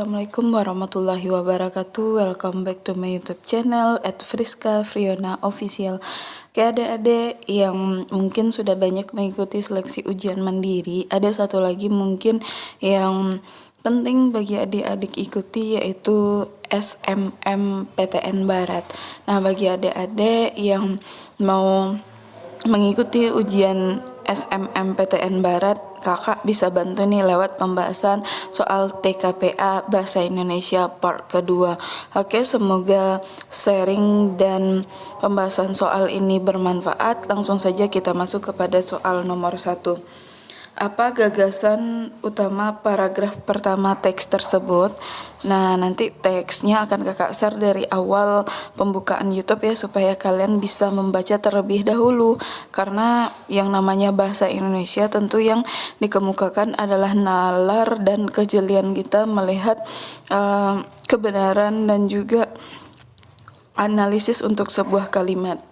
Assalamualaikum warahmatullahi wabarakatuh. Welcome back to my YouTube channel @Friska Friona Official. Oke adik-adik yang mungkin sudah banyak mengikuti seleksi ujian mandiri, ada satu lagi mungkin yang penting bagi adik-adik ikuti, yaitu SMMPTN Barat. Nah, bagi adik-adik yang mau mengikuti ujian SMMPTN Barat, kakak bisa bantu nih lewat pembahasan soal TKPA Bahasa Indonesia part kedua. Oke, semoga sharing dan pembahasan soal ini bermanfaat. Langsung saja kita masuk kepada soal nomor 1. Apa gagasan utama paragraf pertama teks tersebut? Nah, nanti teksnya akan kakak share dari awal pembukaan YouTube ya, supaya kalian bisa membaca terlebih dahulu. Karena yang namanya bahasa Indonesia tentu yang dikemukakan adalah nalar dan kejelian kita melihat kebenaran dan juga analisis untuk sebuah kalimat.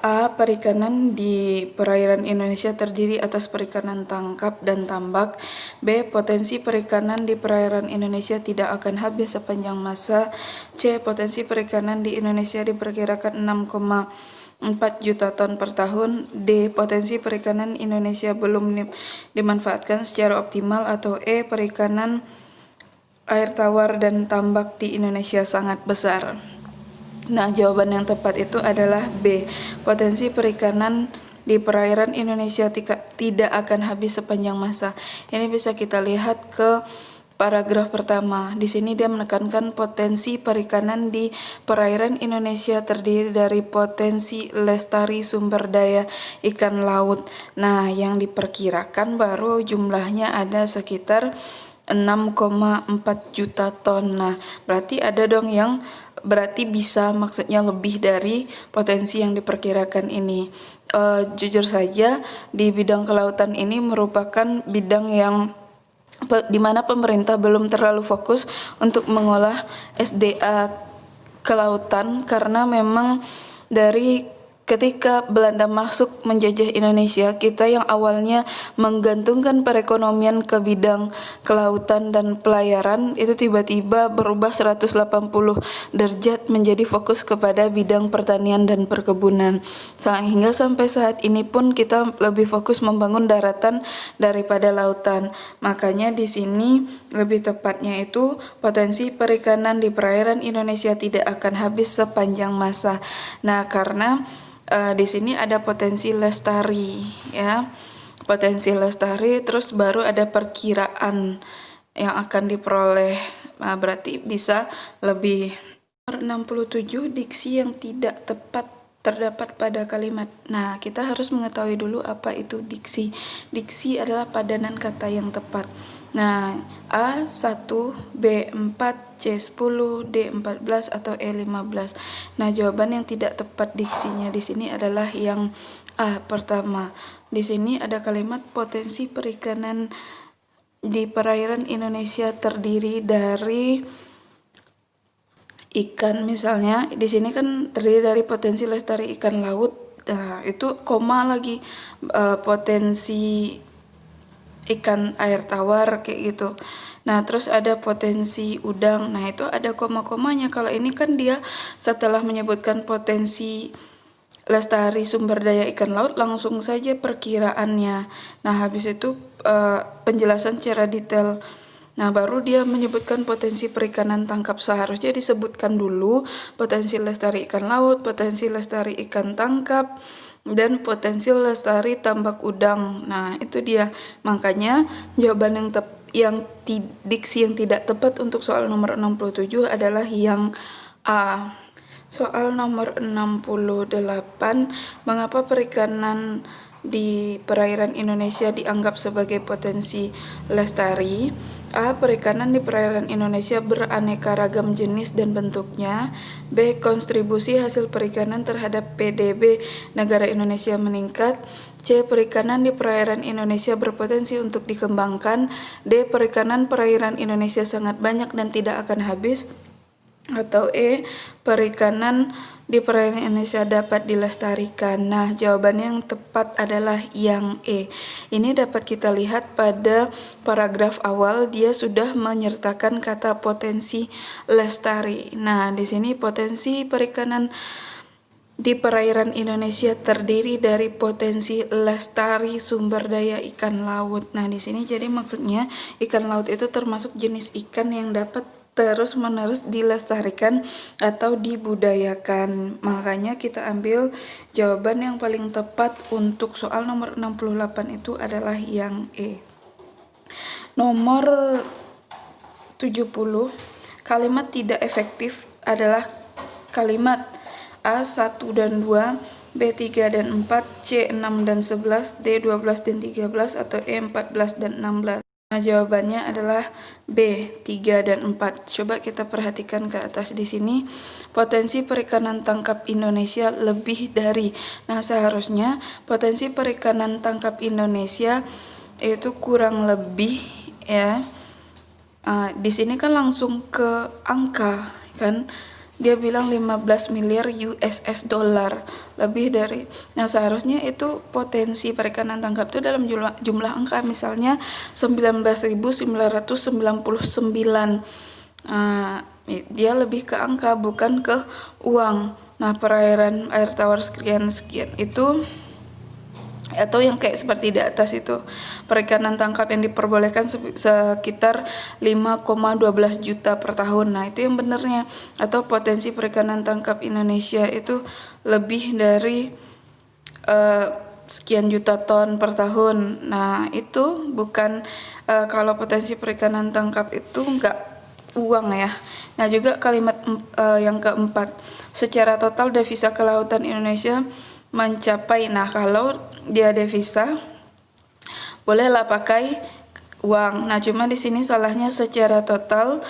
A. Perikanan di perairan Indonesia terdiri atas perikanan tangkap dan tambak. B. Potensi perikanan di perairan Indonesia tidak akan habis sepanjang masa. C. Potensi perikanan di Indonesia diperkirakan 6,4 juta ton per tahun. D. Potensi perikanan Indonesia belum dimanfaatkan secara optimal. Atau E. Perikanan air tawar dan tambak di Indonesia sangat besar. Nah, jawaban yang tepat itu adalah B. Potensi perikanan di perairan Indonesia tidak akan habis sepanjang masa. Ini bisa kita lihat ke paragraf pertama. Di sini dia menekankan potensi perikanan di perairan Indonesia terdiri dari potensi lestari sumber daya ikan laut. Nah, yang diperkirakan baru jumlahnya ada sekitar 6,4 juta ton. Nah, berarti ada dong yang bisa maksudnya lebih dari potensi yang diperkirakan ini. Jujur saja di bidang kelautan ini merupakan bidang yang di mana pemerintah belum terlalu fokus untuk mengolah SDA kelautan, karena memang dari ketika Belanda masuk menjajah Indonesia, kita yang awalnya menggantungkan perekonomian ke bidang kelautan dan pelayaran itu tiba-tiba berubah 180 derajat menjadi fokus kepada bidang pertanian dan perkebunan. Sehingga sampai saat ini pun kita lebih fokus membangun daratan daripada lautan. Makanya di sini lebih tepatnya itu potensi perikanan di perairan Indonesia tidak akan habis sepanjang masa. Nah, karena di sini ada potensi lestari ya, potensi lestari, terus baru ada perkiraan yang akan diperoleh. Nah, berarti bisa lebih. Nomor 67, diksi yang tidak tepat terdapat pada kalimat. Nah, kita harus mengetahui dulu apa itu diksi. Diksi adalah padanan kata yang tepat. Nah, A1, B4, C10, D14 atau E15. Nah, jawaban yang tidak tepat diksinya di sini adalah yang A pertama. Di sini ada kalimat potensi perikanan di perairan Indonesia terdiri dari ikan, misalnya di sini kan terdiri dari potensi lestari ikan laut. Nah, itu koma lagi potensi ikan air tawar kayak gitu. Nah, terus ada potensi udang. Nah, itu ada koma-komanya. Kalau ini kan dia setelah menyebutkan potensi lestari sumber daya ikan laut, langsung saja perkiraannya. Nah, habis itu penjelasan secara detail. Nah, baru dia menyebutkan potensi perikanan tangkap. Seharusnya disebutkan dulu potensi lestari ikan laut, potensi lestari ikan tangkap, dan potensi lestari tambak udang. Nah, itu dia. Makanya jawaban diksi yang tidak tepat untuk soal nomor 67 adalah yang A. Soal nomor 68, mengapa perikanan di perairan Indonesia dianggap sebagai potensi lestari? A. Perikanan di perairan Indonesia beraneka ragam jenis dan bentuknya. B. Kontribusi hasil perikanan terhadap PDB negara Indonesia meningkat. C. Perikanan di perairan Indonesia berpotensi untuk dikembangkan. D. Perikanan perairan Indonesia sangat banyak dan tidak akan habis. Atau E, perikanan di perairan Indonesia dapat dilestarikan. Nah, jawabannya yang tepat adalah yang E. Ini dapat kita lihat pada paragraf awal, dia sudah menyertakan kata potensi lestari. Nah, di sini potensi perikanan di perairan Indonesia terdiri dari potensi lestari sumber daya ikan laut. Nah, di sini jadi maksudnya ikan laut itu termasuk jenis ikan yang dapat terus-menerus dilestarikan atau dibudayakan. Makanya kita ambil jawaban yang paling tepat untuk soal nomor 68 itu adalah yang E. Nomor 70, kalimat tidak efektif adalah kalimat A 1 dan 2, B 3 dan 4, C 6 dan 11, D 12 dan 13, atau E 14 dan 16. Nah, jawabannya adalah B, 3 dan 4. Coba kita perhatikan ke atas di sini. Potensi perikanan tangkap Indonesia lebih dari. Nah, seharusnya potensi perikanan tangkap Indonesia itu kurang lebih ya. Di sini kan langsung ke angka kan. Dia bilang 15 miliar USS dollar, lebih dari. Nah, seharusnya itu potensi perikanan tangkap itu dalam jumlah angka, misalnya 19.999. Dia lebih ke angka, bukan ke uang. Nah, perairan air tawar sekian itu, atau yang kayak seperti di atas itu, perikanan tangkap yang diperbolehkan sekitar 5,12 juta per tahun. Nah, itu yang benarnya. Atau potensi perikanan tangkap Indonesia itu lebih dari sekian juta ton per tahun. Nah, itu bukan kalau potensi perikanan tangkap itu enggak uang ya. Nah, juga kalimat yang keempat, secara total devisa kelautan Indonesia mencapai. Nah, kalau dia devisa bolehlah pakai uang. Nah, cuma di sini salahnya secara total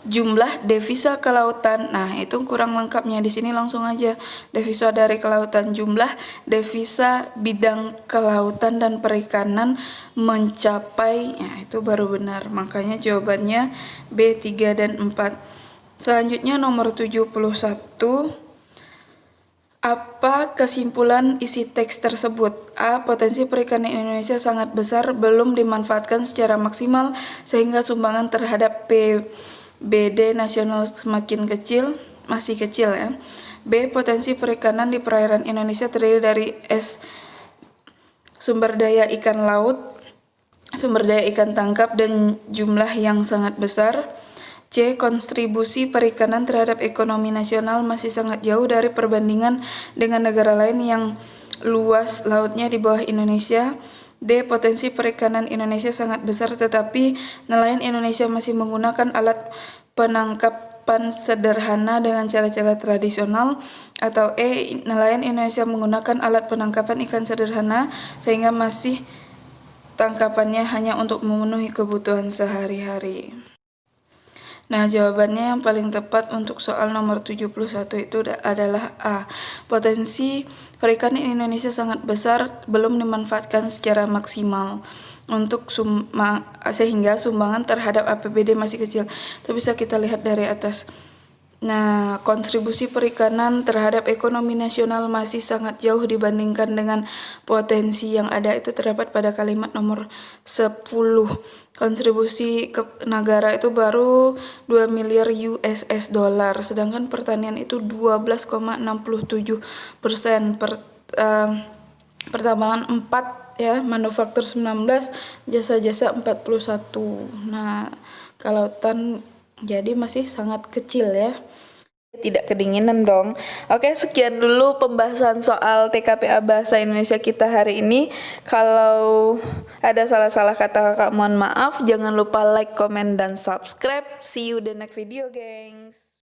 jumlah devisa kelautan. Nah, itu kurang lengkapnya. Di sini langsung aja devisa dari kelautan, jumlah devisa bidang kelautan dan perikanan mencapai. Ya, itu baru benar. Makanya jawabannya B 3 dan 4. Selanjutnya nomor 71. Apa kesimpulan isi teks tersebut? A. Potensi perikanan Indonesia sangat besar, belum dimanfaatkan secara maksimal sehingga sumbangan terhadap PBD nasional masih kecil ya. B. Potensi perikanan di perairan Indonesia terdiri dari sumber daya ikan laut, sumber daya ikan tangkap dan jumlah yang sangat besar. C. Kontribusi perikanan terhadap ekonomi nasional masih sangat jauh dari perbandingan dengan negara lain yang luas lautnya di bawah Indonesia. D. Potensi perikanan Indonesia sangat besar tetapi nelayan Indonesia masih menggunakan alat penangkapan sederhana dengan cara-cara tradisional. Atau E. Nelayan Indonesia menggunakan alat penangkapan ikan sederhana sehingga masih tangkapannya hanya untuk memenuhi kebutuhan sehari-hari. Nah, jawabannya yang paling tepat untuk soal nomor 71 itu adalah A. Potensi perikanan Indonesia sangat besar, belum dimanfaatkan secara maksimal untuk sehingga sumbangan terhadap APBD masih kecil. Itu bisa kita lihat dari atas. Nah, kontribusi perikanan terhadap ekonomi nasional masih sangat jauh dibandingkan dengan potensi yang ada, itu terdapat pada kalimat nomor 10. Kontribusi ke negara itu baru 2 miliar USS dollar, sedangkan pertanian itu 12,67%, pertambangan 4 ya, manufaktur 19, jasa-jasa 41. Nah, kelautan jadi masih sangat kecil ya. Tidak kedinginan dong. Oke, sekian dulu pembahasan soal TKPA Bahasa Indonesia kita hari ini. Kalau ada salah-salah kata kakak mohon maaf. Jangan lupa like, comment, dan subscribe. See you the next video, gengs.